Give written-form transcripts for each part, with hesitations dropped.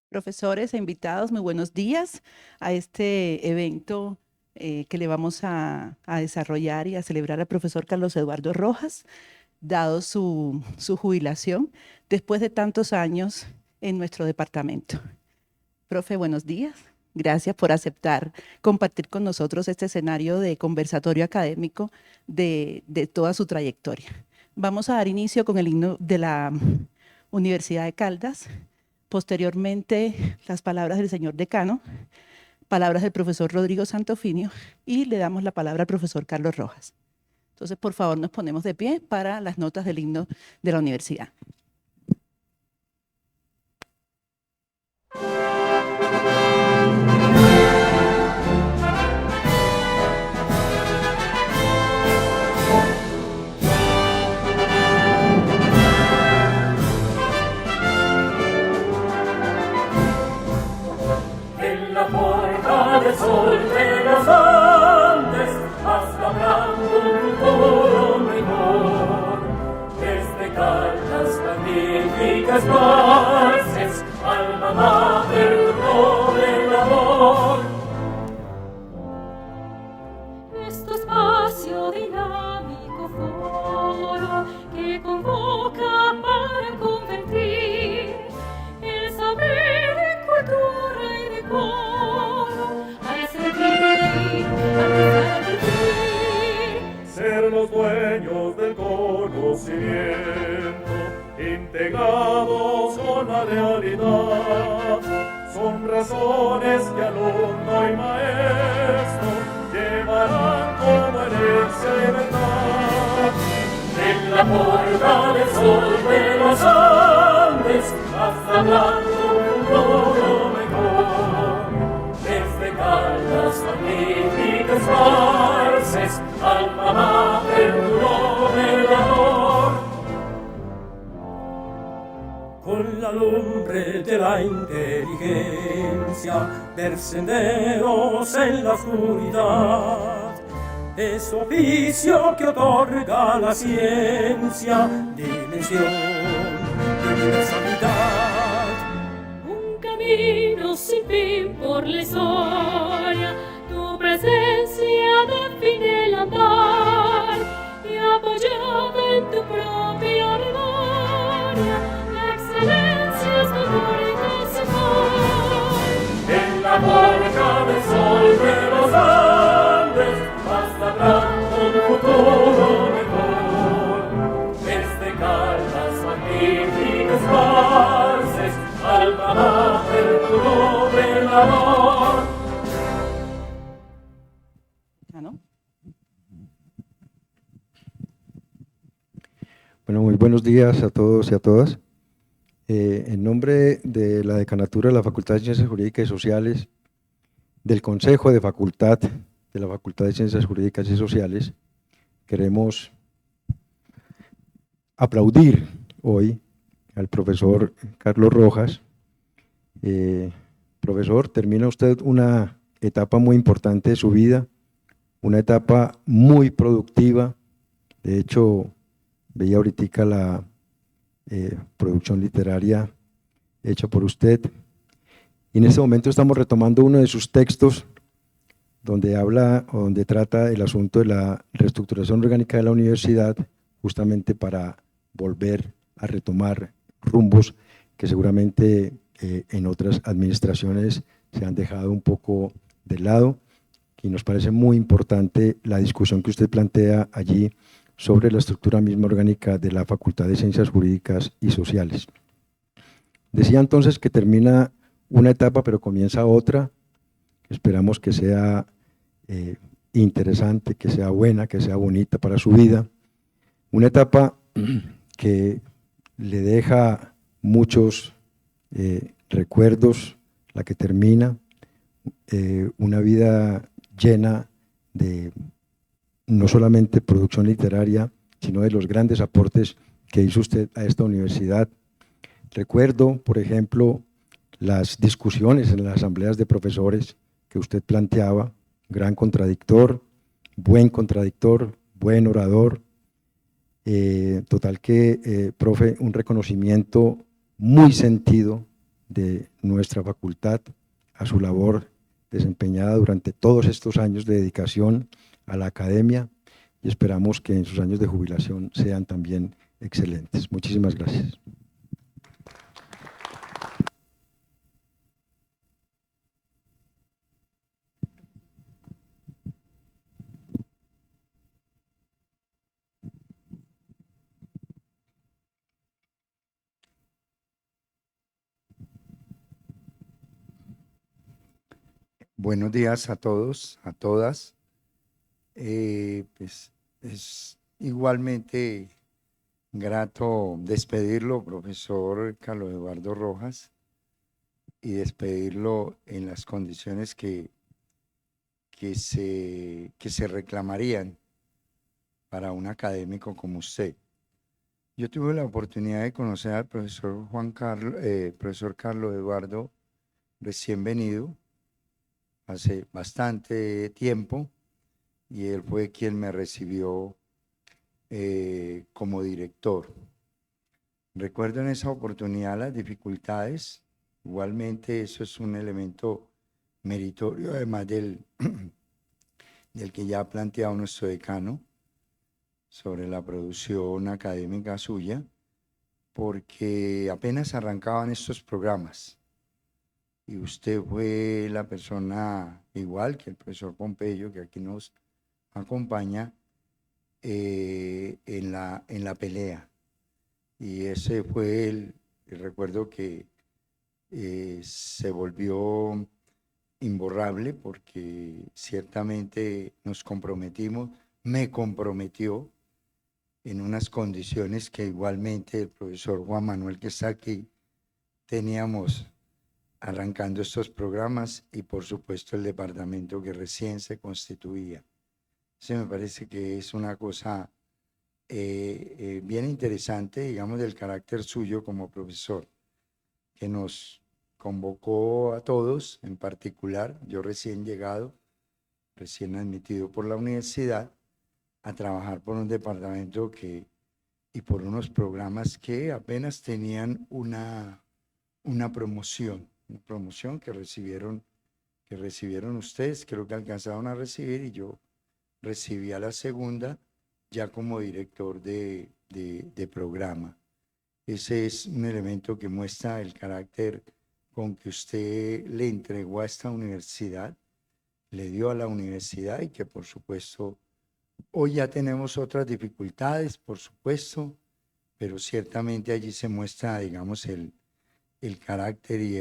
Profesores e invitados, muy buenos días a este evento que le vamos a desarrollar y a celebrar al profesor Carlos Eduardo Rojas, dado su jubilación después de tantos años en nuestro departamento. Profe, buenos días. Gracias por aceptar compartir con nosotros este escenario de conversatorio académico de toda su trayectoria. Vamos a dar inicio con el himno de la Universidad de Caldas. Posteriormente, las palabras del señor decano, palabras del profesor Rodrigo Santofinio, y le damos la palabra al profesor Carlos Rojas. Entonces, por favor, nos ponemos de pie para las notas del himno de la universidad. En la puerta del sol de los Andes vas labrando un futuro mejor. Desde Caldas magníficas valses, alma mater tu noble labor. Este espacio dinámico foro que convoca para convertir el saber en cultura y decoro, al servir, al servir. Ser los dueños del conocimiento, integrados con la realidad, son razones que alumno y maestro llevarán como herencia y verdad. En la puerta del sol de los Andes, hasta hablando un futuro mejor. Desde Caldas magníficas valses, alma mater tu noble labor. Con la lumbre de la inteligencia, ver senderos en la oscuridad, es oficio que otorga la ciencia, dimensión de universalidad. Un camino sin fin por la historia, tu presencia define el andar, y apoyada en tu propia memoria, la excelencia es valor y En la puerta del sol de los Andes, vas labrando un futuro mejor. Desde Caldas magníficas valses, alma mater tu noble labor. ¿No? Bueno, muy buenos días a todos y a todas. En nombre de la Decanatura de la Facultad de Ciencias Jurídicas y Sociales, del Consejo de Facultad de la Facultad de Ciencias Jurídicas y Sociales, queremos aplaudir hoy al profesor Carlos Rojas. Profesor, termina usted una etapa muy importante de su vida, una etapa muy productiva. De hecho, veía ahorita la producción literaria hecha por usted, y en este momento estamos retomando uno de sus textos donde habla o donde trata el asunto de la reestructuración orgánica de la universidad, justamente para volver a retomar rumbos que seguramente en otras administraciones se han dejado un poco de lado, y nos parece muy importante la discusión que usted plantea allí sobre la estructura misma orgánica de la Facultad de Ciencias Jurídicas y Sociales. Decía entonces que termina una etapa pero comienza otra. Esperamos que sea interesante, que sea buena, que sea bonita para su vida. Una etapa que le deja muchos recuerdos, la que termina, una vida llena de no solamente producción literaria, sino de los grandes aportes que hizo usted a esta universidad. Recuerdo, por ejemplo, las discusiones en las asambleas de profesores que usted planteaba, gran contradictor, buen orador. Total que, profe, un reconocimiento muy sentido de nuestra facultad, a su labor desempeñada durante todos estos años de dedicación a la academia, y esperamos que en sus años de jubilación sean también excelentes. Muchísimas gracias. Buenos días a todos, a todas. Pues es igualmente grato despedirlo, profesor Carlos Eduardo Rojas, y despedirlo en las condiciones que se reclamarían para un académico como usted. Yo tuve la oportunidad de conocer al profesor profesor Carlos Eduardo recién venido, hace bastante tiempo, y él fue quien me recibió como director. Recuerdo en esa oportunidad las dificultades, igualmente eso es un elemento meritorio, además del que ya ha planteado nuestro decano sobre la producción académica suya, porque apenas arrancaban estos programas. Y usted fue la persona, igual que el profesor Pompeyo, que aquí nos acompaña, en la pelea. Y ese fue el recuerdo que se volvió imborrable, porque ciertamente nos comprometimos, me comprometió en unas condiciones que igualmente el profesor Juan Manuel, que está aquí, teníamos arrancando estos programas, y por supuesto el departamento que recién se constituía. Eso me parece que es una cosa bien interesante, digamos, del carácter suyo como profesor, que nos convocó a todos, en particular, yo recién llegado, recién admitido por la universidad, a trabajar por un departamento y por unos programas que apenas tenían una promoción que recibieron ustedes, creo que alcanzaron a recibir, y yo recibí a la segunda ya como director de programa. Ese es un elemento que muestra el carácter con que usted le entregó a esta universidad, le dio a la universidad, y que por supuesto hoy ya tenemos otras dificultades, por supuesto, pero ciertamente allí se muestra, digamos, el carácter y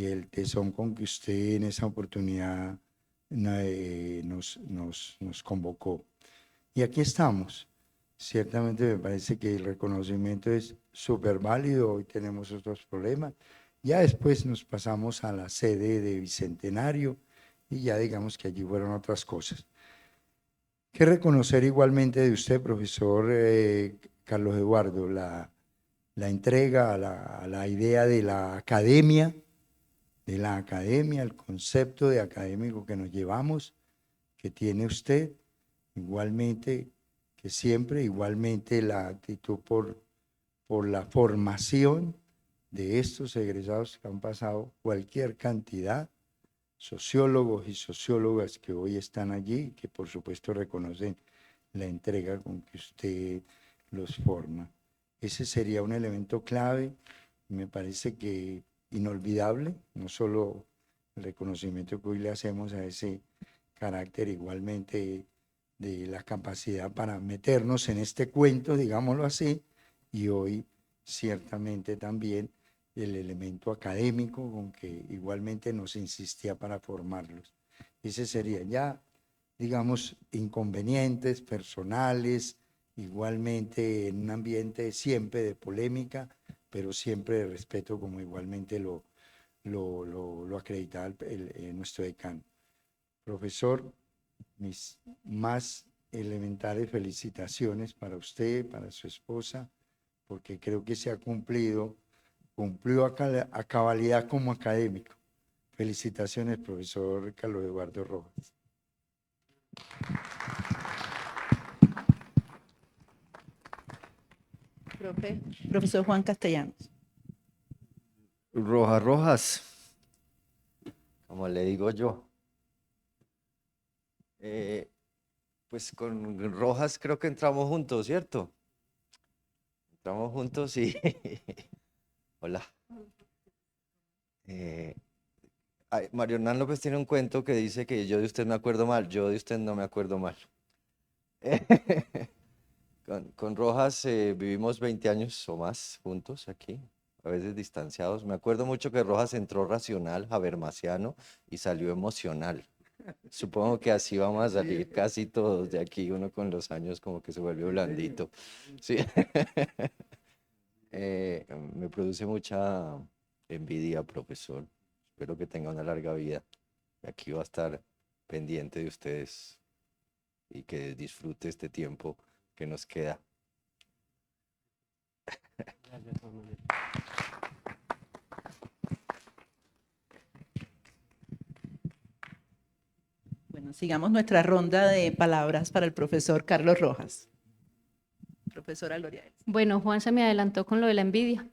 el tesón con que usted en esa oportunidad nos convocó. Y aquí estamos. Ciertamente me parece que el reconocimiento es súper válido. Hoy tenemos otros problemas. Ya después nos pasamos a la sede de Bicentenario, y ya digamos que allí fueron otras cosas. Que reconocer igualmente de usted, profesor Carlos Eduardo, la entrega a la idea de la academia, el concepto de académico que nos llevamos, que tiene usted, igualmente, que siempre, igualmente la actitud por la formación de estos egresados que han pasado cualquier cantidad, sociólogos y sociólogas que hoy están allí, que por supuesto reconocen la entrega con que usted los forma. Ese sería un elemento clave, me parece que inolvidable, no solo el reconocimiento que hoy le hacemos a ese carácter igualmente de la capacidad para meternos en este cuento, digámoslo así, y hoy ciertamente también el elemento académico con que igualmente nos insistía para formarlos. Ese sería ya, digamos, inconvenientes personales, igualmente en un ambiente siempre de polémica, pero siempre de respeto, como igualmente lo acreditaba nuestro decano. Profesor, mis más elementales felicitaciones para usted, para su esposa, porque creo que se ha cumplió a cabalidad como académico. Felicitaciones, profesor Carlos Eduardo Rojas. Profesor Juan Castellanos. Rojas, Rojas, como le digo yo. Pues con Rojas creo que entramos juntos, ¿cierto? Entramos juntos y... Hola. Mario Hernán López tiene un cuento que dice que yo de usted me acuerdo mal, yo de usted no me acuerdo mal. Con Rojas vivimos 20 años o más juntos aquí, a veces distanciados. Me acuerdo mucho que Rojas entró racional, habermasiano, y salió emocional. Supongo que así vamos a salir casi todos de aquí, uno con los años como que se vuelve blandito. Sí. Me produce mucha envidia, profesor. Espero que tenga una larga vida. Aquí va a estar pendiente de ustedes y que disfrute este tiempo que nos queda. Bueno, sigamos nuestra ronda de palabras para el profesor Carlos Rojas. Profesora Gloria. Bueno, Juan se me adelantó con lo de la envidia.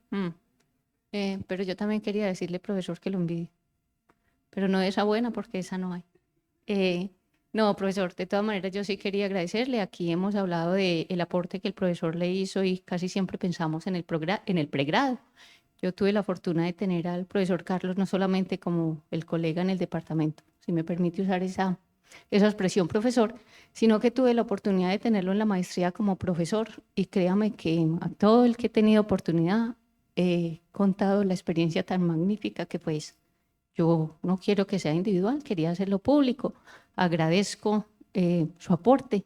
Pero yo también quería decirle, profesor, que lo envidie. Pero no de esa buena, porque esa no hay. No, profesor, de todas maneras yo sí quería agradecerle. Aquí hemos hablado del aporte que el profesor le hizo y casi siempre pensamos en el pregrado. Yo tuve la fortuna de tener al profesor Carlos no solamente como el colega en el departamento, si me permite usar esa expresión, profesor, sino que tuve la oportunidad de tenerlo en la maestría como profesor, y créame que a todo el que he tenido oportunidad he contado la experiencia tan magnífica que pues yo no quiero que sea individual, quería hacerlo público. Agradezco su aporte,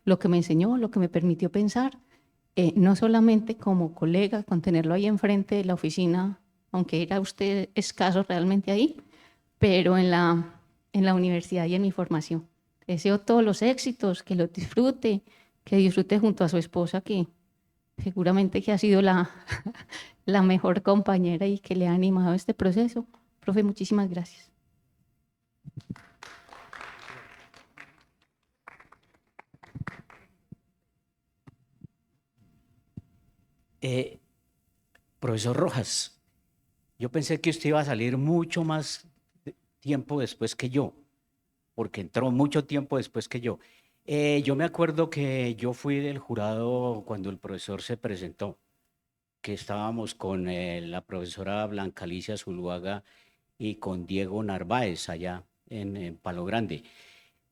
lo que me enseñó, lo que me permitió pensar, no solamente como colega, con tenerlo ahí enfrente de la oficina, aunque era usted escaso realmente ahí, pero en la universidad y en mi formación. Deseo todos los éxitos, que los disfrute, que disfrute junto a su esposa, que seguramente que ha sido la mejor compañera y que le ha animado este proceso. Profe, muchísimas gracias. Profesor Rojas, yo pensé que usted iba a salir mucho más tiempo después que yo, porque entró mucho tiempo después que yo. Yo me acuerdo que yo fui del jurado cuando el profesor se presentó, que estábamos con la profesora Blanca Alicia Zuluaga y con Diego Narváez allá en Palo Grande.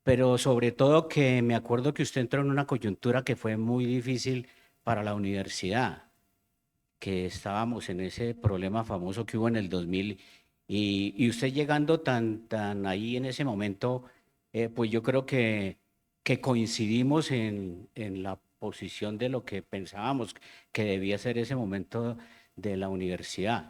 Pero sobre todo que me acuerdo que usted entró en una coyuntura que fue muy difícil para la universidad, que estábamos en ese problema famoso que hubo en el 2000, y usted llegando tan ahí en ese momento, pues yo creo que coincidimos en la posición de lo que pensábamos que debía ser ese momento de la universidad.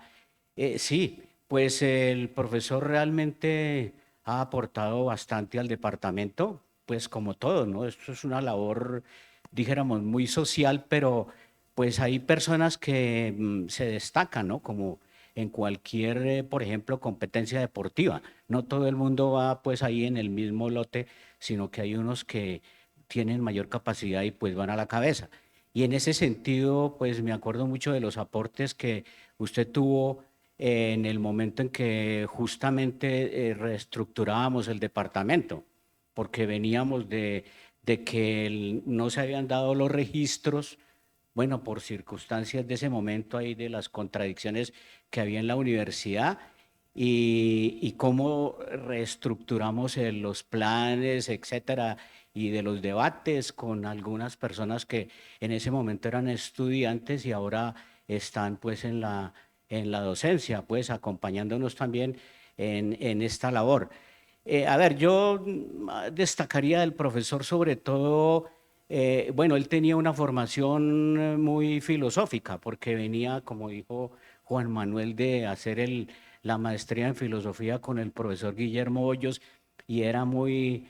Sí, pues el profesor realmente ha aportado bastante al departamento, pues como todo, ¿no? Esto es una labor, dijéramos, muy social, pero pues hay personas que se destacan, ¿no? Como en cualquier, por ejemplo, competencia deportiva. No todo el mundo va pues ahí en el mismo lote, sino que hay unos que tienen mayor capacidad y pues van a la cabeza. Y en ese sentido, pues me acuerdo mucho de los aportes que usted tuvo en el momento en que justamente reestructurábamos el departamento, porque veníamos de que no se habían dado los registros, bueno, por circunstancias de ese momento ahí, de las contradicciones que había en la universidad, y cómo reestructuramos los planes, etcétera, y de los debates con algunas personas que en ese momento eran estudiantes y ahora están pues en la docencia, pues acompañándonos también en esta labor. A ver, yo destacaría del profesor sobre todo, bueno, él tenía una formación muy filosófica, porque venía, como dijo Juan Manuel, de hacer la maestría en filosofía con el profesor Guillermo Hoyos, y era muy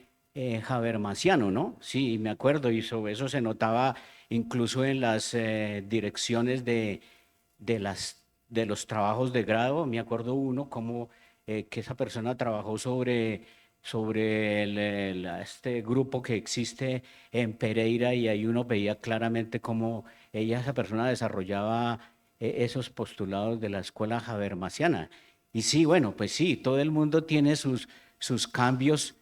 habermasiano, ¿no? Sí, me acuerdo, y sobre eso se notaba incluso en las direcciones de los trabajos de grado. Me acuerdo uno como que esa persona trabajó sobre este grupo que existe en Pereira, y ahí uno veía claramente cómo esa persona desarrollaba esos postulados de la escuela habermasiana. Y sí, bueno, pues sí, todo el mundo tiene sus cambios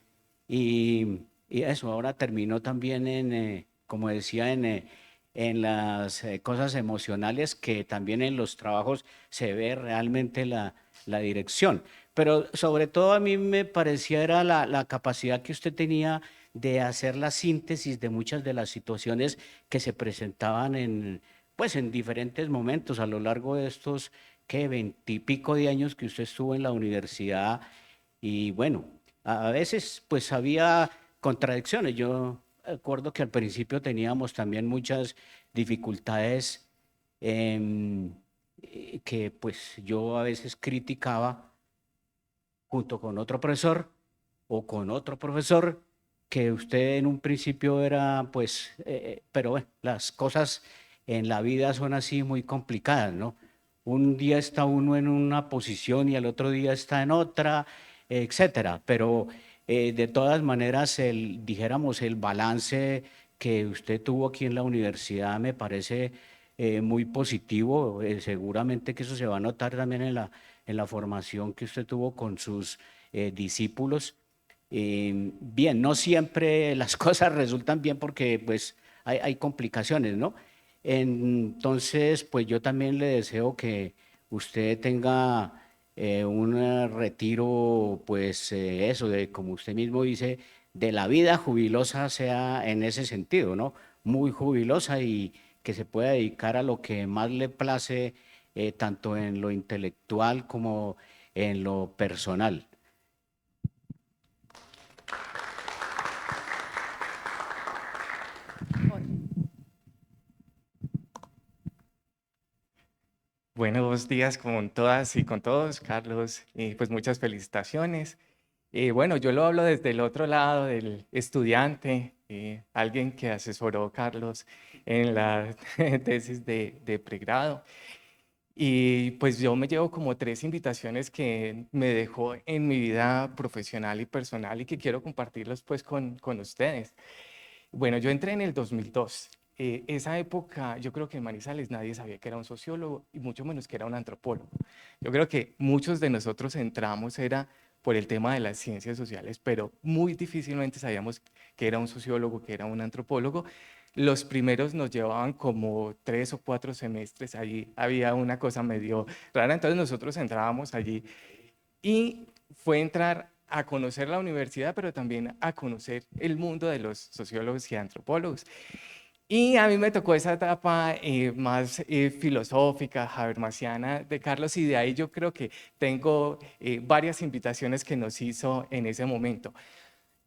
y eso ahora terminó también en, como decía, en las cosas emocionales, que también en los trabajos se ve realmente la dirección. Pero sobre todo a mí me parecía era la capacidad que usted tenía de hacer la síntesis de muchas de las situaciones que se presentaban pues en diferentes momentos a lo largo de estos, ¿qué? 20 y pico de años que usted estuvo en la universidad. Y bueno, a veces pues había contradicciones. Yo recuerdo que al principio teníamos también muchas dificultades em, que pues yo a veces criticaba junto con otro profesor o con otro profesor, que usted en un principio era, pues, pero bueno, las cosas en la vida son así muy complicadas, ¿no? Un día está uno en una posición y al otro día está en otra, etcétera. Pero de todas maneras, dijéramos, el balance que usted tuvo aquí en la universidad me parece muy positivo. Seguramente que eso se va a notar también en la formación que usted tuvo con sus discípulos. Bien, no siempre las cosas resultan bien porque pues hay complicaciones, ¿no? Entonces, pues yo también le deseo que usted tenga un retiro, pues eso, de como usted mismo dice, de la vida jubilosa, sea en ese sentido, ¿no? Muy jubilosa y que se pueda dedicar a lo que más le place, tanto en lo intelectual como en lo personal. Buenos días con todas y con todos, Carlos, y pues muchas felicitaciones. Bueno, yo lo hablo desde el otro lado del estudiante, alguien que asesoró a Carlos en la tesis de pregrado. Y pues yo me llevo como 3 invitaciones que me dejó en mi vida profesional y personal y que quiero compartirlos pues con ustedes. Bueno, yo entré en el 2002. Esa época, yo creo que en Manizales nadie sabía que era un sociólogo y mucho menos que era un antropólogo. Yo creo que muchos de nosotros entramos era por el tema de las ciencias sociales, pero muy difícilmente sabíamos que era un sociólogo, que era un antropólogo. Los primeros nos llevaban como 3 o 4 semestres, allí había una cosa medio rara, entonces nosotros entrábamos allí y fue entrar a conocer la universidad, pero también a conocer el mundo de los sociólogos y antropólogos. Y a mí me tocó esa etapa más filosófica, habermasiana de Carlos, y de ahí yo creo que tengo varias invitaciones que nos hizo en ese momento.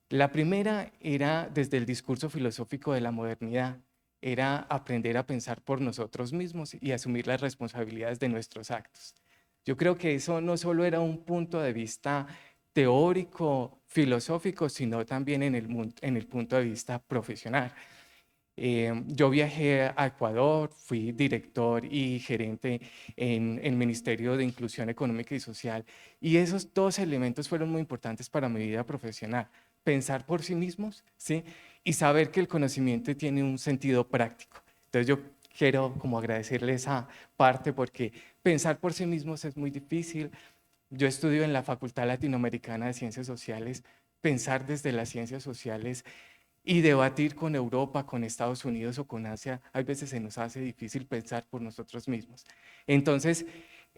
La primera era desde el discurso filosófico de la modernidad, era aprender a pensar por nosotros mismos y asumir las responsabilidades de nuestros actos. Yo creo que eso no solo era un punto de vista teórico, filosófico, sino también en el punto de vista profesional. Yo viajé a Ecuador, fui director y gerente en el Ministerio de Inclusión Económica y Social, y esos 2 elementos fueron muy importantes para mi vida profesional. Pensar por sí mismos, ¿sí? Y saber que el conocimiento tiene un sentido práctico. Entonces yo quiero como agradecerle esa parte porque pensar por sí mismos es muy difícil. Yo estudio en la Facultad Latinoamericana de Ciencias Sociales. Pensar desde las ciencias sociales y debatir con Europa, con Estados Unidos o con Asia, a veces se nos hace difícil pensar por nosotros mismos. Entonces,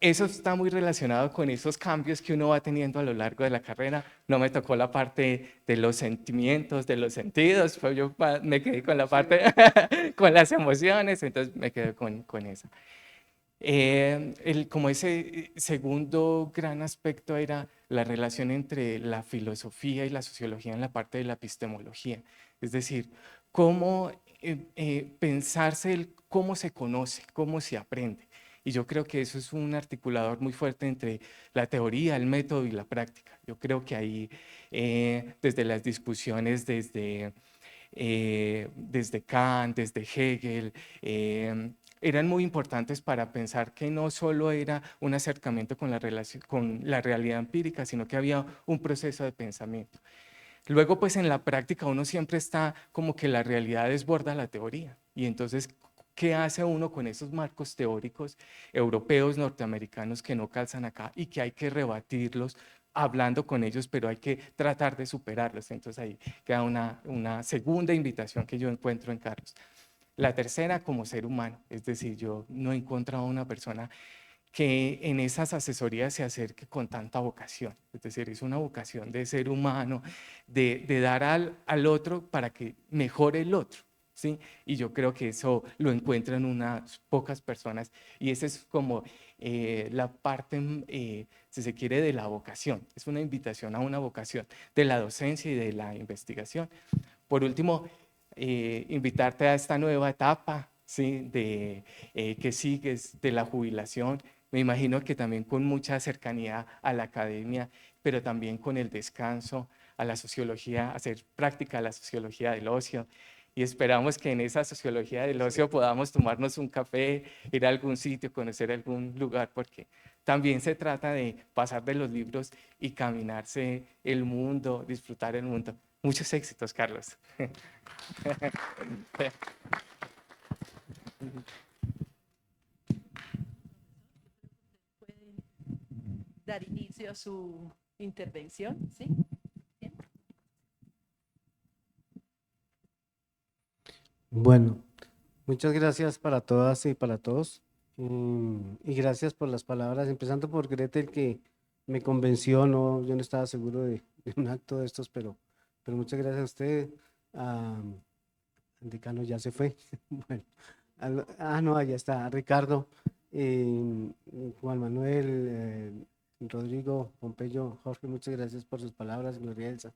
eso está muy relacionado con esos cambios que uno va teniendo a lo largo de la carrera. No me tocó la parte de los sentimientos, de los sentidos, pues yo me quedé con la parte, con las emociones, entonces me quedé con esa. Como ese segundo gran aspecto era la relación entre la filosofía y la sociología en la parte de la epistemología. Es decir, cómo pensarse cómo se conoce, cómo se aprende. Y yo creo que eso es un articulador muy fuerte entre la teoría, el método y la práctica. Yo creo que ahí, desde las discusiones, desde Kant, desde Hegel, eran muy importantes para pensar que no solo era un acercamiento con la realidad empírica, sino que había un proceso de pensamiento. Luego, pues en la práctica uno siempre está como que la realidad desborda la teoría y entonces ¿Qué hace uno con esos marcos teóricos europeos, norteamericanos que no calzan acá y que hay que rebatirlos hablando con ellos, pero hay que tratar de superarlos? Entonces ahí queda una segunda invitación que yo encuentro en Carlos. La tercera, como ser humano, es decir, yo no he encontrado una persona que en esas asesorías se acerque con tanta vocación. Es decir, es una vocación de ser humano, de dar al otro para que mejore el otro, ¿sí? Y yo creo que eso lo encuentran unas pocas personas, y esa es como la parte, si se quiere, de la vocación. Es una invitación a una vocación de la docencia y de la investigación. Por último, invitarte a esta nueva etapa, ¿sí? Que sigues de la jubilación. Me imagino que también con mucha cercanía a la academia, pero también con el descanso, a la sociología, hacer práctica la sociología del ocio. Y esperamos que en esa sociología del ocio podamos tomarnos un café, ir a algún sitio, conocer algún lugar, porque también se trata de pasar de los libros y caminarse el mundo, disfrutar el mundo. Muchos éxitos, Carlos. Dar inicio a su intervención, ¿sí? Bien. Bueno, muchas gracias para todas y para todos. Y gracias por las palabras, empezando por Gretel, que me convenció. No, yo no estaba seguro de un acto de estos, pero muchas gracias a usted. El decano ya se fue. Bueno, no, allá está, Ricardo, Juan Manuel, Rodrigo, Pompeyo, Jorge, muchas gracias por sus palabras, Gloria Elsa.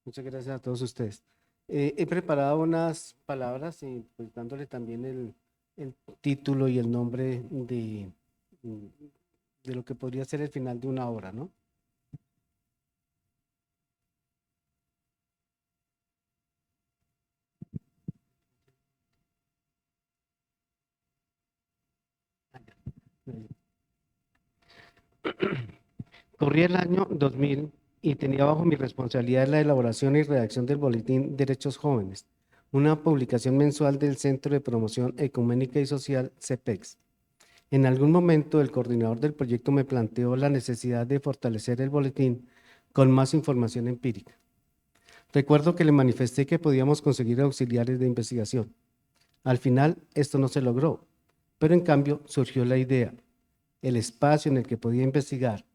Muchas gracias a todos ustedes. He preparado unas palabras y pues dándole también el título y el nombre de lo que podría ser el final de una obra, ¿no? Corría el año 2000 y tenía bajo mi responsabilidad la elaboración y redacción del boletín Derechos Jóvenes, una publicación mensual del Centro de Promoción Ecuménica y Social, CEPEX. En algún momento el coordinador del proyecto me planteó la necesidad de fortalecer el boletín con más información empírica. Recuerdo que le manifesté que podíamos conseguir auxiliares de investigación. Al final esto no se logró, pero en cambio surgió la idea, el espacio en el que podía investigar,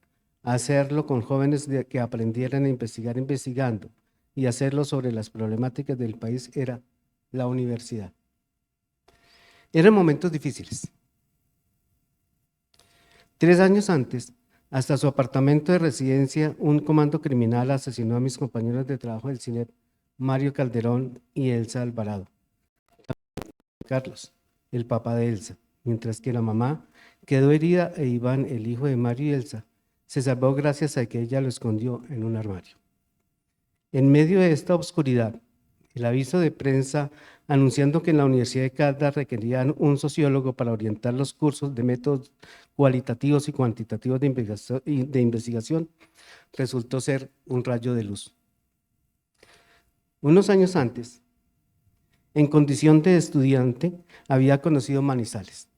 hacerlo con jóvenes que aprendieran a investigar investigando y hacerlo sobre las problemáticas del país era la universidad. Eran momentos difíciles. 3 años antes, hasta su apartamento de residencia, un comando criminal asesinó a mis compañeros de trabajo del CINEP, Mario Calderón y Elsa Alvarado. Carlos, el papá de Elsa, mientras que la mamá quedó herida e Iván, el hijo de Mario y Elsa, se salvó gracias a que ella lo escondió en un armario. En medio de esta oscuridad, el aviso de prensa anunciando que en la Universidad de Caldas requerían un sociólogo para orientar los cursos de métodos cualitativos y cuantitativos de investigación resultó ser un rayo de luz. Unos años antes, en condición de estudiante, había conocido Manizales.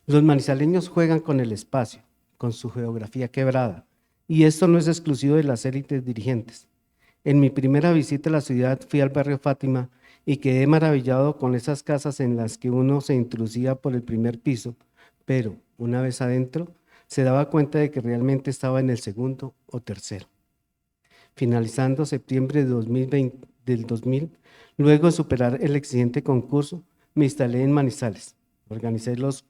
Los manizaleños juegan con el espacio, con su geografía quebrada, y esto no es exclusivo de las élites dirigentes. En mi primera visita a la ciudad fui al barrio Fátima y quedé maravillado con esas casas en las que uno se introducía por el primer piso, pero una vez adentro se daba cuenta de que realmente estaba en el segundo o tercero. Finalizando septiembre de 2000, luego de superar el exigente concurso, me instalé en Manizales. Organicé los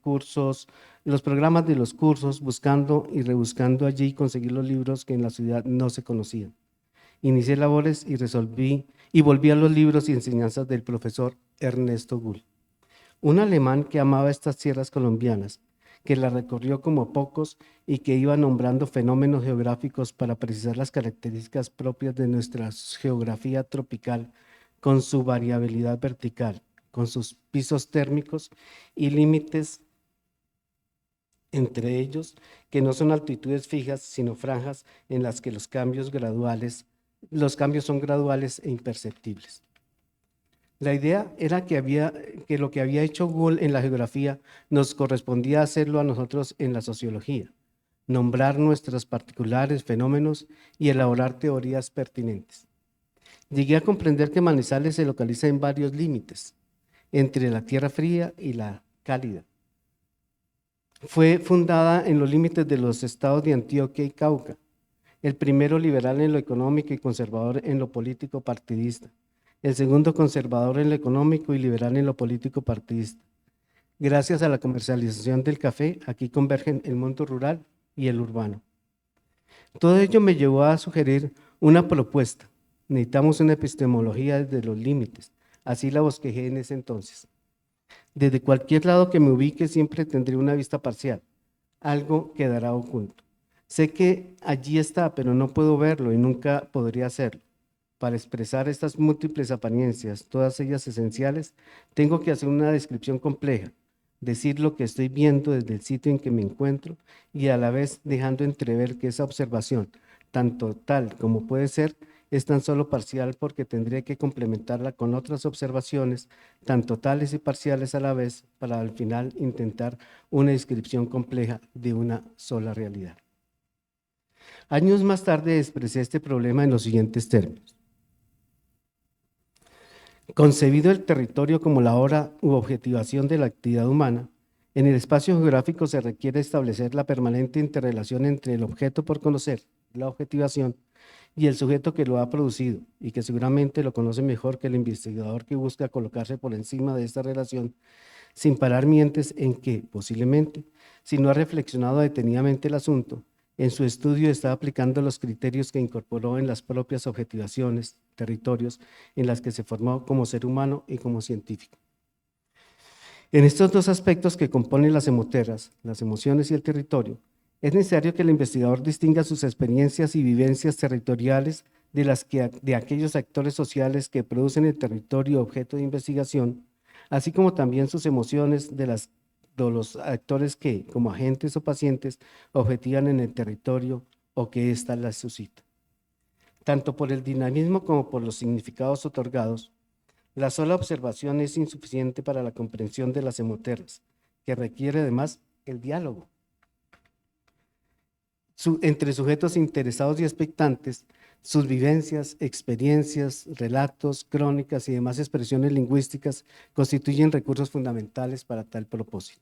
programas de los cursos, buscando y rebuscando allí conseguir los libros que en la ciudad no se conocían. Inicié labores y volví a los libros y enseñanzas del profesor Ernesto Gull, un alemán que amaba estas tierras colombianas, que las recorrió como pocos y que iba nombrando fenómenos geográficos para precisar las características propias de nuestra geografía tropical, con su variabilidad vertical, con sus pisos térmicos y límites entre ellos, que no son altitudes fijas, sino franjas en las que los cambios son graduales e imperceptibles. La idea era que lo que había hecho Gould en la geografía nos correspondía hacerlo a nosotros en la sociología, nombrar nuestros particulares fenómenos y elaborar teorías pertinentes. Llegué a comprender que Manizales se localiza en varios límites, entre la tierra fría y la cálida. Fue fundada en los límites de los estados de Antioquia y Cauca, el primero liberal en lo económico y conservador en lo político partidista, el segundo conservador en lo económico y liberal en lo político partidista. Gracias a la comercialización del café, aquí convergen el mundo rural y el urbano. Todo ello me llevó a sugerir una propuesta. Necesitamos una epistemología desde los límites. Así la bosquejé en ese entonces. Desde cualquier lado que me ubique siempre tendré una vista parcial. Algo quedará oculto. Sé que allí está, pero no puedo verlo y nunca podría hacerlo. Para expresar estas múltiples apariencias, todas ellas esenciales, tengo que hacer una descripción compleja, decir lo que estoy viendo desde el sitio en que me encuentro y a la vez dejando entrever que esa observación, tanto tal como puede ser, es tan solo parcial porque tendré que complementarla con otras observaciones, tan totales y parciales a la vez, para al final intentar una descripción compleja de una sola realidad. Años más tarde expresé este problema en los siguientes términos. Concebido el territorio como la hora u objetivación de la actividad humana, en el espacio geográfico se requiere establecer la permanente interrelación entre el objeto por conocer, la objetivación, y el sujeto que lo ha producido, y que seguramente lo conoce mejor que el investigador que busca colocarse por encima de esta relación, sin parar mientes en que, posiblemente, si no ha reflexionado detenidamente el asunto, en su estudio está aplicando los criterios que incorporó en las propias objetivaciones, territorios, en las que se formó como ser humano y como científico. En estos dos aspectos que componen las emoterras, las emociones y el territorio, es necesario que el investigador distinga sus experiencias y vivencias territoriales de aquellos actores sociales que producen el territorio objeto de investigación, así como también sus emociones de los actores que, como agentes o pacientes, objetivan en el territorio o que ésta las suscita. Tanto por el dinamismo como por los significados otorgados, la sola observación es insuficiente para la comprensión de las emoterras, que requiere además el diálogo entre sujetos interesados y expectantes. Sus vivencias, experiencias, relatos, crónicas y demás expresiones lingüísticas constituyen recursos fundamentales para tal propósito.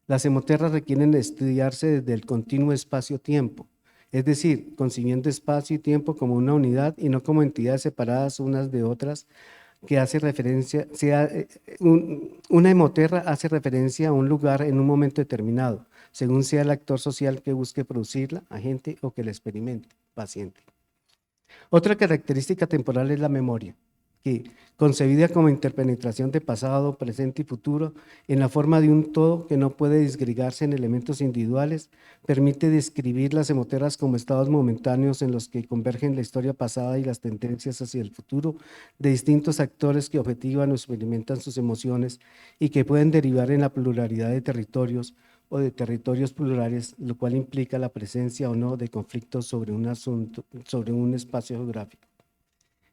Las emoterras requieren estudiarse desde el continuo espacio-tiempo, es decir, concibiendo espacio y tiempo como una unidad y no como entidades separadas unas de otras, que hace referencia, una emoterra hace referencia a un lugar en un momento determinado, según sea el actor social que busque producirla, agente o que la experimente, paciente. Otra característica temporal es la memoria, que, concebida como interpenetración de pasado, presente y futuro, en la forma de un todo que no puede disgregarse en elementos individuales, permite describir las emoterras como estados momentáneos en los que convergen la historia pasada y las tendencias hacia el futuro de distintos actores que objetivan o experimentan sus emociones y que pueden derivar en la pluralidad de territorios o de territorios plurales, lo cual implica la presencia o no de conflictos sobre un asunto, sobre un espacio geográfico.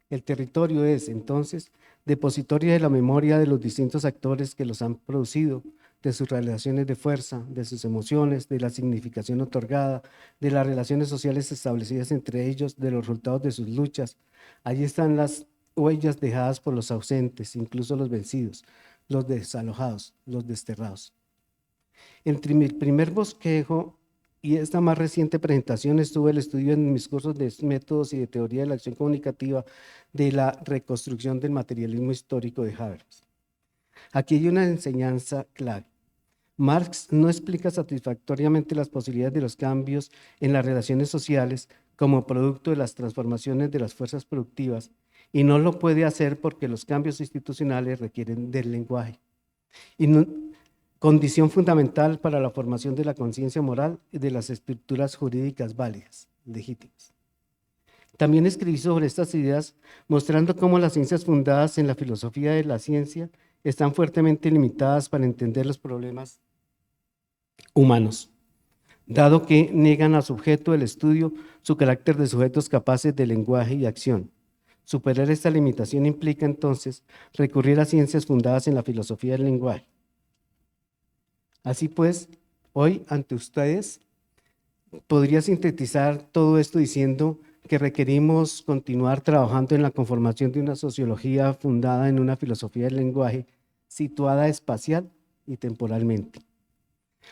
El territorio es, entonces, depositorio de la memoria de los distintos actores que los han producido, de sus relaciones de fuerza, de sus emociones, de la significación otorgada, de las relaciones sociales establecidas entre ellos, de los resultados de sus luchas. Allí están las huellas dejadas por los ausentes, incluso los vencidos, los desalojados, los desterrados. Entre mi primer bosquejo y esta más reciente presentación estuvo el estudio en mis cursos de métodos y de teoría de la acción comunicativa de la reconstrucción del materialismo histórico de Habermas. Aquí hay una enseñanza clave. Marx no explica satisfactoriamente las posibilidades de los cambios en las relaciones sociales como producto de las transformaciones de las fuerzas productivas y no lo puede hacer porque los cambios institucionales requieren del lenguaje. Y no, condición fundamental para la formación de la conciencia moral y de las estructuras jurídicas válidas, legítimas. También escribí sobre estas ideas mostrando cómo las ciencias fundadas en la filosofía de la ciencia están fuertemente limitadas para entender los problemas humanos, dado que niegan a su objeto del estudio su carácter de sujetos capaces de lenguaje y acción. Superar esta limitación implica entonces recurrir a ciencias fundadas en la filosofía del lenguaje. Así pues, hoy ante ustedes podría sintetizar todo esto diciendo que requerimos continuar trabajando en la conformación de una sociología fundada en una filosofía del lenguaje situada espacial y temporalmente.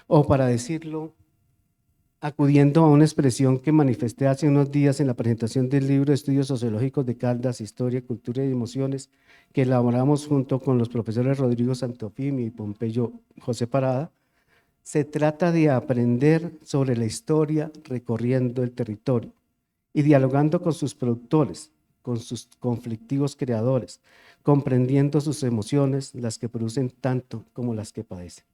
O para decirlo, acudiendo a una expresión que manifesté hace unos días en la presentación del libro de Estudios Sociológicos de Caldas, Historia, Cultura y Emociones, que elaboramos junto con los profesores Rodrigo Santofimio y Pompeyo José Parada, se trata de aprender sobre la historia recorriendo el territorio y dialogando con sus productores, con sus conflictivos creadores, comprendiendo sus emociones, las que producen tanto como las que padecen.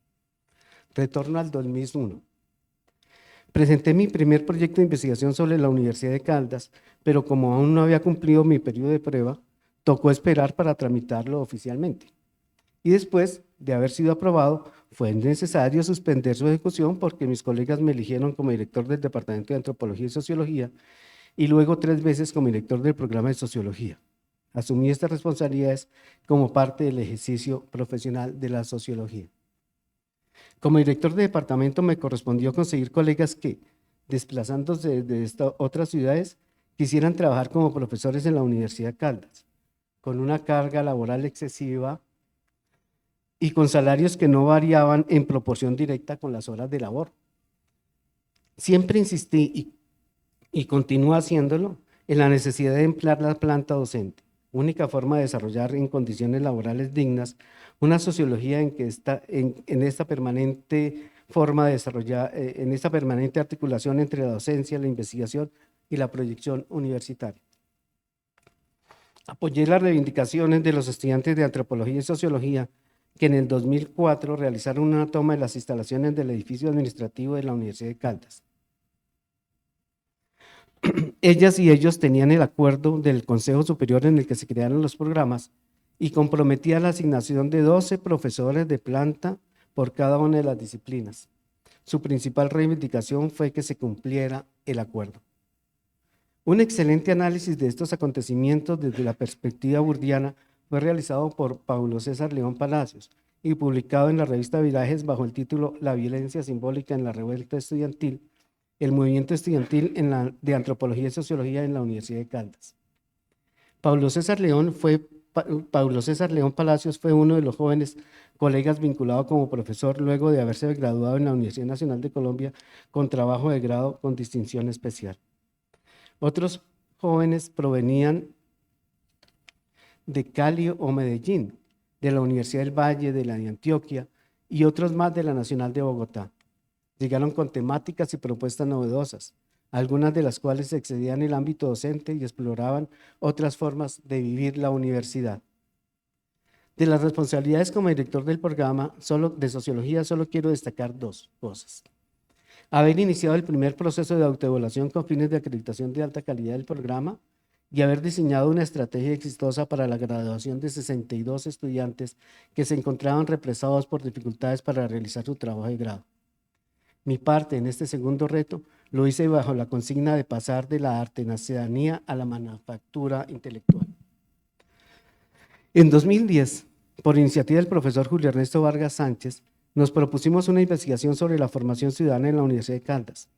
Retorno al 2001. Presenté mi primer proyecto de investigación sobre la Universidad de Caldas, pero como aún no había cumplido mi periodo de prueba, tocó esperar para tramitarlo oficialmente. Y después de haber sido aprobado, fue necesario suspender su ejecución porque mis colegas me eligieron como director del Departamento de Antropología y Sociología y luego 3 veces como director del programa de Sociología. Asumí estas responsabilidades como parte del ejercicio profesional de la sociología. Como director de departamento me correspondió conseguir colegas que, desplazándose de otras ciudades, quisieran trabajar como profesores en la Universidad de Caldas, con una carga laboral excesiva y con salarios que no variaban en proporción directa con las horas de labor. Siempre insistí y continúo haciéndolo en la necesidad de emplear la planta docente, única forma de desarrollar en condiciones laborales dignas una sociología en esta permanente forma de desarrollar, en esta permanente articulación entre la docencia, la investigación y la proyección universitaria. Apoyé las reivindicaciones de los estudiantes de Antropología y Sociología que en el 2004 realizaron una toma de las instalaciones del edificio administrativo de la Universidad de Caldas. Ellas y ellos tenían el acuerdo del Consejo Superior en el que se crearon los programas y comprometía la asignación de 12 profesores de planta por cada una de las disciplinas. Su principal reivindicación fue que se cumpliera el acuerdo. Un excelente análisis de estos acontecimientos desde la perspectiva burdiana fue realizado por Paulo César León Palacios y publicado en la revista Virajes bajo el título La violencia simbólica en la revuelta estudiantil, el movimiento estudiantil de Antropología y Sociología en la Universidad de Caldas. Paulo César León Palacios fue uno de los jóvenes colegas vinculado como profesor luego de haberse graduado en la Universidad Nacional de Colombia con trabajo de grado con distinción especial. Otros jóvenes provenían de Cali o Medellín, de la Universidad del Valle, de la de Antioquia y otros más de la Nacional de Bogotá. Llegaron con temáticas y propuestas novedosas, algunas de las cuales excedían el ámbito docente y exploraban otras formas de vivir la universidad. De las responsabilidades como director del programa de sociología solo quiero destacar 2 cosas. Haber iniciado el primer proceso de autoevaluación con fines de acreditación de alta calidad del programa y haber diseñado una estrategia exitosa para la graduación de 62 estudiantes que se encontraban represados por dificultades para realizar su trabajo de grado. Mi parte en este segundo reto lo hice bajo la consigna de pasar de la artesanía a la manufactura intelectual. En 2010, por iniciativa del profesor Julio Ernesto Vargas Sánchez, nos propusimos una investigación sobre la formación ciudadana en la Universidad de Caldas.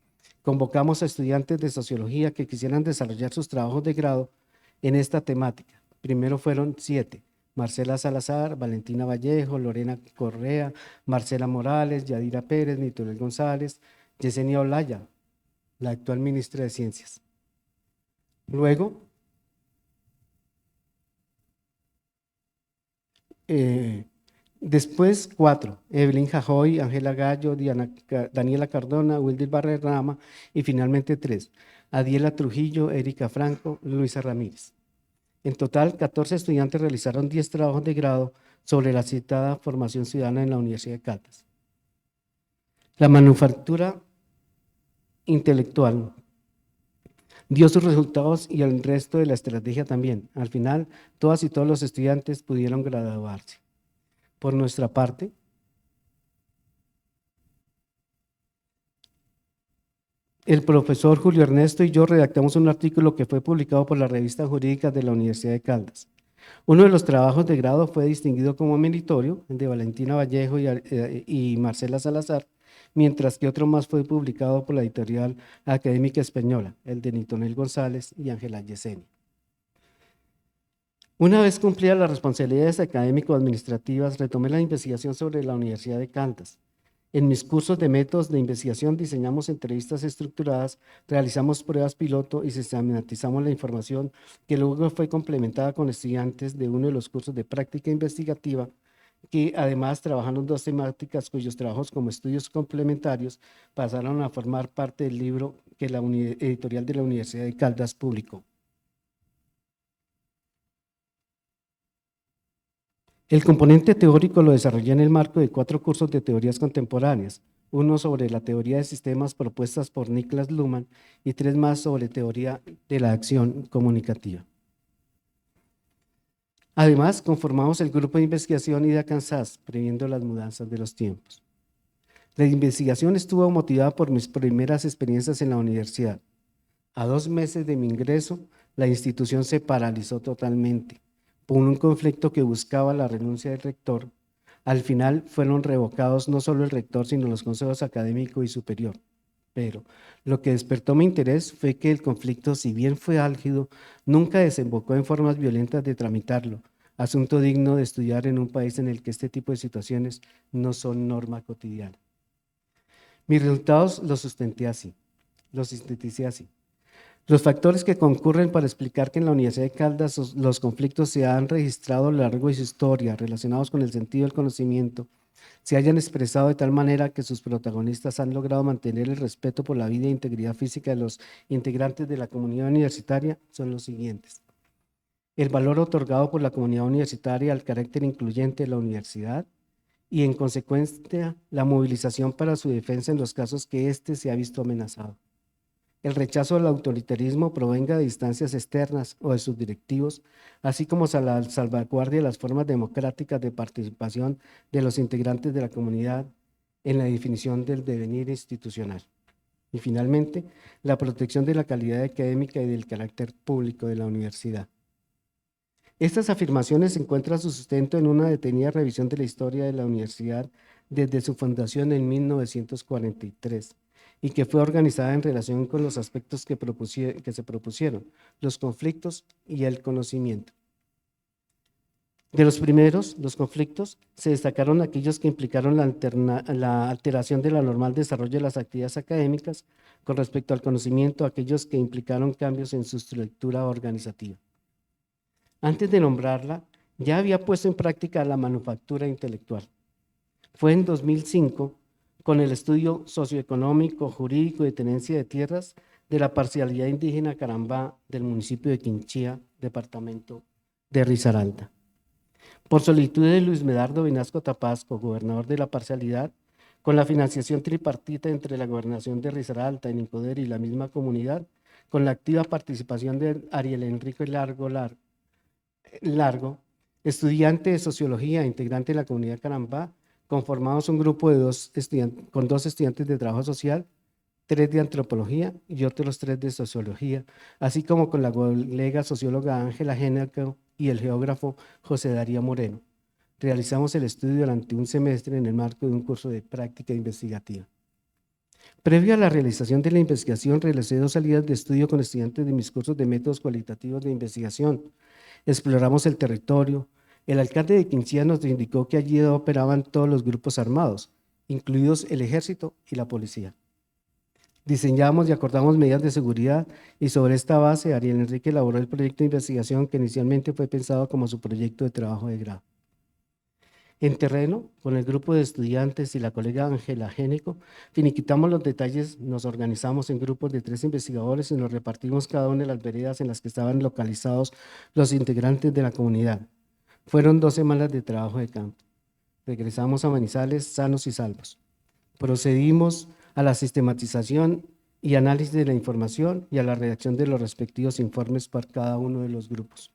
Convocamos a estudiantes de sociología que quisieran desarrollar sus trabajos de grado en esta temática. Primero fueron 7. Marcela Salazar, Valentina Vallejo, Lorena Correa, Marcela Morales, Yadira Pérez, Nitorel González, Yesenia Olaya, la actual ministra de Ciencias. Luego, después 4, Evelyn Jajoy, Ángela Gallo, Daniela Cardona, Wilder Barrerama y finalmente 3, Adiela Trujillo, Erika Franco, Luisa Ramírez. En total, 14 estudiantes realizaron 10 trabajos de grado sobre la citada formación ciudadana en la Universidad de Caldas. La manufactura intelectual dio sus resultados y el resto de la estrategia también. Al final, todas y todos los estudiantes pudieron graduarse. Por nuestra parte, el profesor Julio Ernesto y yo redactamos un artículo que fue publicado por la revista jurídica de la Universidad de Caldas. Uno de los trabajos de grado fue distinguido como meritorio, el de Valentina Vallejo y Marcela Salazar, mientras que otro más fue publicado por la editorial académica española, el de Nitonel González y Ángela Yesenia. Una vez cumplidas las responsabilidades académico-administrativas, retomé la investigación sobre la Universidad de Caldas. En mis cursos de métodos de investigación diseñamos entrevistas estructuradas, realizamos pruebas piloto y sistematizamos la información que luego fue complementada con estudiantes de uno de los cursos de práctica investigativa que además trabajaron 2 temáticas cuyos trabajos como estudios complementarios pasaron a formar parte del libro que la editorial de la Universidad de Caldas publicó. El componente teórico lo desarrollé en el marco de 4 cursos de teorías contemporáneas, uno sobre la teoría de sistemas propuestas por Niklas Luhmann y 3 más sobre teoría de la acción comunicativa. Además, conformamos el grupo de investigación Ida Kansas, previendo las mudanzas de los tiempos. La investigación estuvo motivada por mis primeras experiencias en la universidad. A 2 meses de mi ingreso, la institución se paralizó totalmente por un conflicto que buscaba la renuncia del rector. Al final fueron revocados no solo el rector, sino los consejos académico y superior. Pero lo que despertó mi interés fue que el conflicto, si bien fue álgido, nunca desembocó en formas violentas de tramitarlo, asunto digno de estudiar en un país en el que este tipo de situaciones no son norma cotidiana. Mis resultados los sinteticé así. Los factores que concurren para explicar que en la Universidad de Caldas los conflictos se han registrado a lo largo de su historia relacionados con el sentido del conocimiento, se hayan expresado de tal manera que sus protagonistas han logrado mantener el respeto por la vida e integridad física de los integrantes de la comunidad universitaria son los siguientes. El valor otorgado por la comunidad universitaria al carácter incluyente de la universidad y, en consecuencia, la movilización para su defensa en los casos que éste se ha visto amenazado. El rechazo al autoritarismo provenga de instancias externas o de sus directivos, así como la salvaguardia de las formas democráticas de participación de los integrantes de la comunidad en la definición del devenir institucional. Y finalmente, la protección de la calidad académica y del carácter público de la universidad. Estas afirmaciones encuentran su sustento en una detenida revisión de la historia de la universidad desde su fundación en 1943. Y que fue organizada en relación con los aspectos que se propusieron, los conflictos y el conocimiento. De los primeros, los conflictos, se destacaron aquellos que implicaron la alteración de la normal desarrollo de las actividades académicas con respecto al conocimiento, aquellos que implicaron cambios en su estructura organizativa. Antes de nombrarla, ya había puesto en práctica la manufactura intelectual. Fue en 2005 con el estudio socioeconómico, jurídico y de tenencia de tierras de la parcialidad indígena Carambá del municipio de Quinchía, departamento de Risaralda. Por solicitud de Luis Medardo Vinasco Tapasco, gobernador de la parcialidad, con la financiación tripartita entre la gobernación de Risaralda, Enicoder y la misma comunidad, con la activa participación de Ariel Enrique Largo, estudiante de sociología, integrante de la comunidad Carambá, conformamos un grupo de 2 estudiantes de trabajo social, 3 de antropología y otros 3 de sociología, así como con la colega socióloga Ángela Géneco y el geógrafo José Darío Moreno. Realizamos el estudio durante un semestre en el marco de un curso de práctica investigativa. Previo a la realización de la investigación, realicé 2 salidas de estudio con estudiantes de mis cursos de métodos cualitativos de investigación. Exploramos el territorio. El alcalde de Quinchía nos indicó que allí operaban todos los grupos armados, incluidos el ejército y la policía. Diseñamos y acordamos medidas de seguridad y sobre esta base Ariel Enrique elaboró el proyecto de investigación que inicialmente fue pensado como su proyecto de trabajo de grado. En terreno, con el grupo de estudiantes y la colega Ángela Géneco, finiquitamos los detalles, nos organizamos en grupos de 3 investigadores y nos repartimos cada una de las veredas en las que estaban localizados los integrantes de la comunidad. Fueron 2 semanas de trabajo de campo. Regresamos a Manizales sanos y salvos. Procedimos a la sistematización y análisis de la información y a la redacción de los respectivos informes para cada uno de los grupos.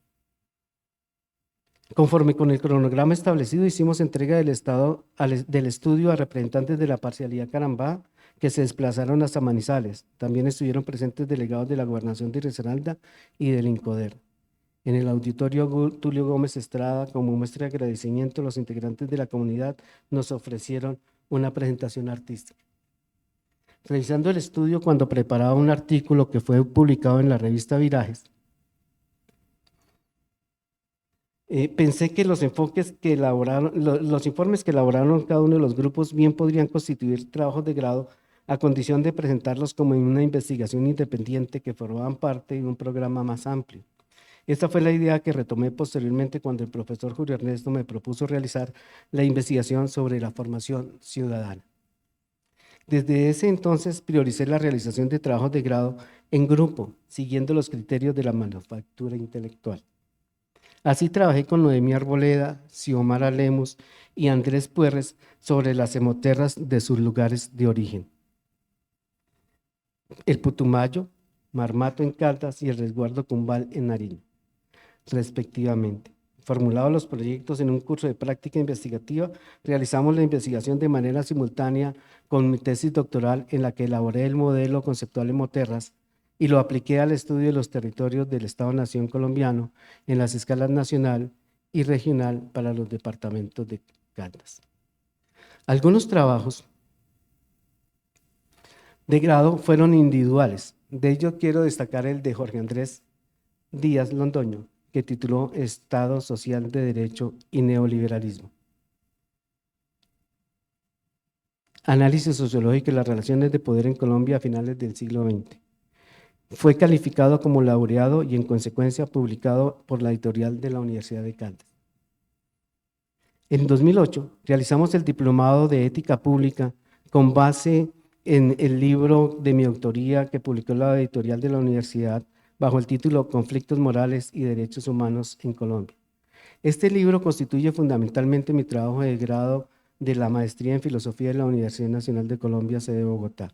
Conforme con el cronograma establecido, hicimos entrega del estudio a representantes de la parcialidad Carambá, que se desplazaron hasta Manizales. También estuvieron presentes delegados de la Gobernación de Risaralda y del INCODER. En el auditorio Tulio Gómez Estrada, como muestra de agradecimiento, los integrantes de la comunidad nos ofrecieron una presentación artística. Revisando el estudio cuando preparaba un artículo que fue publicado en la revista Virajes, pensé que los informes que elaboraron cada uno de los grupos bien podrían constituir trabajos de grado a condición de presentarlos como en una investigación independiente que formaban parte de un programa más amplio. Esta fue la idea que retomé posteriormente cuando el profesor Julio Ernesto me propuso realizar la investigación sobre la formación ciudadana. Desde ese entonces prioricé la realización de trabajos de grado en grupo, siguiendo los criterios de la manufactura intelectual. Así trabajé con Noemí Arboleda, Xiomara Lemus y Andrés Puerres sobre las hemoterras de sus lugares de origen. El Putumayo, Marmato en Caldas y el Resguardo Cumbal en Nariño, respectivamente. Formulados los proyectos en un curso de práctica investigativa, realizamos la investigación de manera simultánea con mi tesis doctoral en la que elaboré el modelo conceptual hemoterras y lo apliqué al estudio de los territorios del Estado-Nación colombiano en las escalas nacional y regional para los departamentos de Caldas. Algunos trabajos de grado fueron individuales. De ello quiero destacar el de Jorge Andrés Díaz Londoño, que tituló Estado Social de Derecho y Neoliberalismo. Análisis sociológico de las relaciones de poder en Colombia a finales del siglo XX. Fue calificado como laureado y en consecuencia publicado por la editorial de la Universidad de Caldas. En 2008 realizamos el diplomado de ética pública con base en el libro de mi autoría que publicó la editorial de la universidad bajo el título Conflictos Morales y Derechos Humanos en Colombia. Este libro constituye fundamentalmente mi trabajo de grado de la maestría en Filosofía de la Universidad Nacional de Colombia, sede de Bogotá.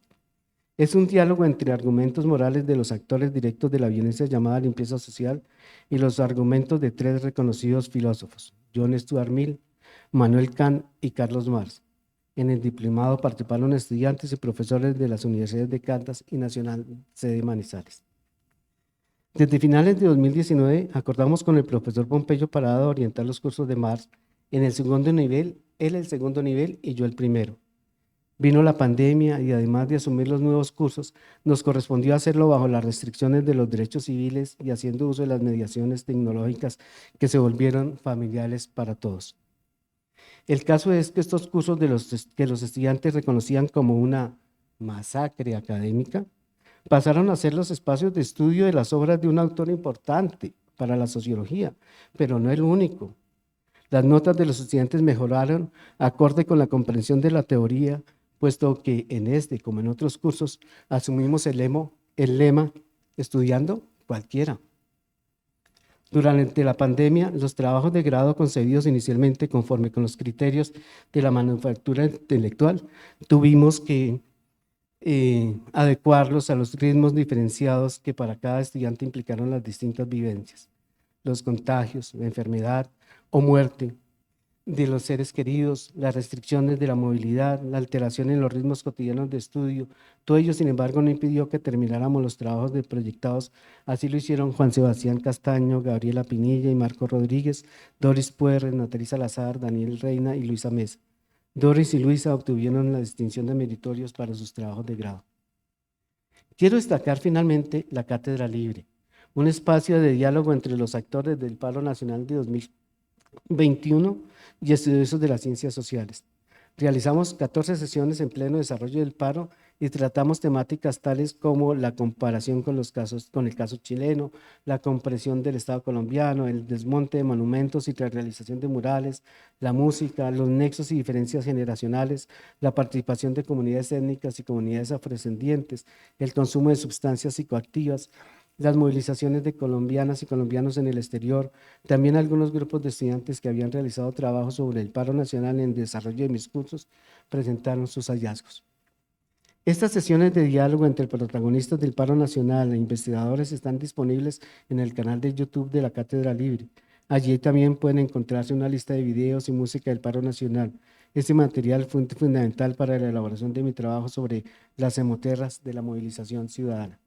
Es un diálogo entre argumentos morales de los actores directos de la violencia llamada limpieza social y los argumentos de tres reconocidos filósofos, John Stuart Mill, Manuel Kant y Carlos Marx. En el diplomado participaron estudiantes y profesores de las universidades de Caldas y Nacional, sede Manizales. Desde finales de 2019 acordamos con el profesor Pompeyo Parada orientar los cursos de Marx en el segundo nivel, él el segundo nivel y yo el primero. Vino la pandemia y además de asumir los nuevos cursos, nos correspondió hacerlo bajo las restricciones de los derechos civiles y haciendo uso de las mediaciones tecnológicas que se volvieron familiares para todos. El caso es que estos cursos que los estudiantes reconocían como una masacre académica, pasaron a ser los espacios de estudio de las obras de un autor importante para la sociología, pero no el único. Las notas de los estudiantes mejoraron acorde con la comprensión de la teoría, puesto que en este, como en otros cursos, asumimos el lema estudiando cualquiera. Durante la pandemia, los trabajos de grado concebidos inicialmente conforme con los criterios de la manufactura intelectual, tuvimos que adecuarlos a los ritmos diferenciados que para cada estudiante implicaron las distintas vivencias, los contagios, la enfermedad o muerte de los seres queridos, las restricciones de la movilidad, la alteración en los ritmos cotidianos de estudio. Todo ello, sin embargo, no impidió que termináramos los trabajos proyectados. Así lo hicieron Juan Sebastián Castaño, Gabriela Pinilla y Marco Rodríguez, Doris Puerres, Natalie Salazar, Daniel Reina y Luisa Mesa. Doris y Luisa obtuvieron la distinción de meritorios para sus trabajos de grado. Quiero destacar finalmente la Cátedra Libre, un espacio de diálogo entre los actores del paro nacional de 2021 y estudiosos de las ciencias sociales. Realizamos 14 sesiones en pleno desarrollo del paro y tratamos temáticas tales como la comparación con el caso chileno, la comprensión del Estado colombiano, el desmonte de monumentos y la realización de murales, la música, los nexos y diferencias generacionales, la participación de comunidades étnicas y comunidades afrodescendientes, el consumo de sustancias psicoactivas, las movilizaciones de colombianas y colombianos en el exterior, también algunos grupos de estudiantes que habían realizado trabajos sobre el paro nacional en desarrollo de mis cursos presentaron sus hallazgos. Estas sesiones de diálogo entre protagonistas del paro nacional e investigadores están disponibles en el canal de YouTube de la Cátedra Libre. Allí también pueden encontrarse una lista de videos y música del paro nacional. Este material fue fundamental para la elaboración de mi trabajo sobre las hemoterras de la movilización ciudadana.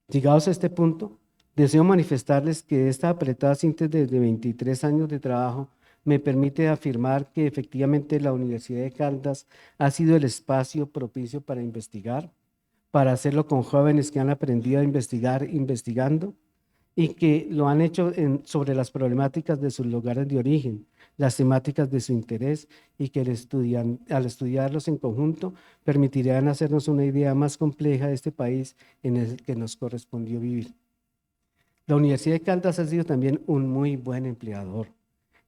Llegados a este punto, deseo manifestarles que esta apretada síntesis de 23 años de trabajo me permite afirmar que efectivamente la Universidad de Caldas ha sido el espacio propicio para investigar, para hacerlo con jóvenes que han aprendido a investigar investigando y que lo han hecho sobre las problemáticas de sus lugares de origen, las temáticas de su interés y que al estudiarlos en conjunto permitirán hacernos una idea más compleja de este país en el que nos correspondió vivir. La Universidad de Caldas ha sido también un muy buen empleador.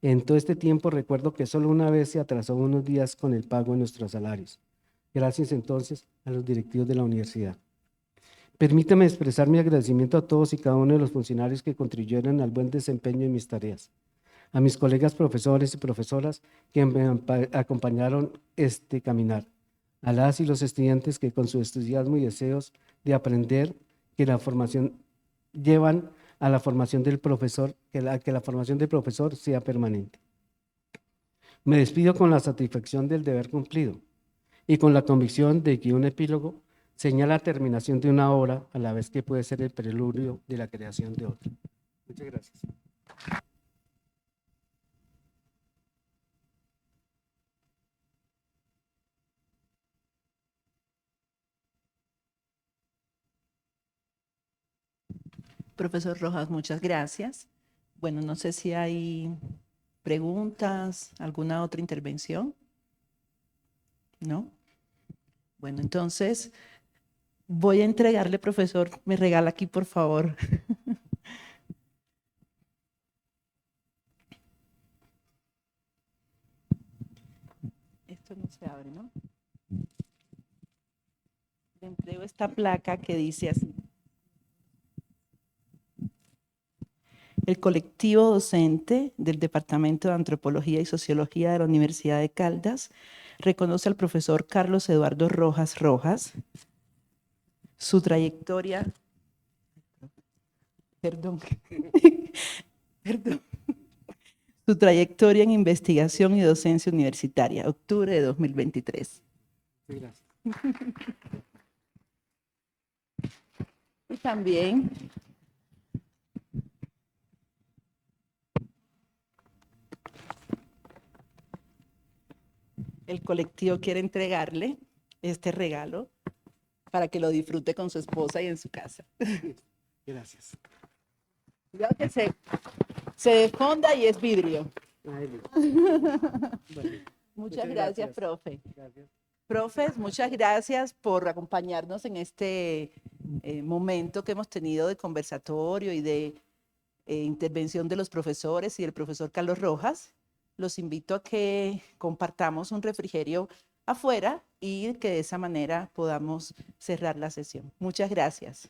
En todo este tiempo recuerdo que solo una vez se atrasó unos días con el pago de nuestros salarios. Gracias entonces a los directivos de la universidad. Permítame expresar mi agradecimiento a todos y cada uno de los funcionarios que contribuyeron al buen desempeño de mis tareas, a mis colegas profesores y profesoras que me acompañaron este caminar, a las y los estudiantes que con su entusiasmo y deseos de aprender que la formación llevan a la formación del profesor, que la formación del profesor sea permanente. Me despido con la satisfacción del deber cumplido y con la convicción de que un epílogo señala la terminación de una obra a la vez que puede ser el preludio de la creación de otra. Muchas gracias. Profesor Rojas, muchas gracias. Bueno, no sé si hay preguntas, alguna otra intervención. ¿No? Bueno, entonces voy a entregarle, profesor, me regala aquí, por favor. Esto no se abre, ¿no? Le entrego esta placa que dice así. El colectivo docente del Departamento de Antropología y Sociología de la Universidad de Caldas reconoce al profesor Carlos Eduardo Rojas Rojas, su trayectoria, su trayectoria en investigación y docencia universitaria, octubre de 2023. Gracias. Y también el colectivo quiere entregarle este regalo para que lo disfrute con su esposa y en su casa. Gracias. Cuidado que se desfonda y es vidrio. Bueno, Muchas gracias, profe. Gracias. Profes, muchas gracias por acompañarnos en este momento que hemos tenido de conversatorio y de intervención de los profesores y del profesor Carlos Rojas. Los invito a que compartamos un refrigerio afuera y que de esa manera podamos cerrar la sesión. Muchas gracias.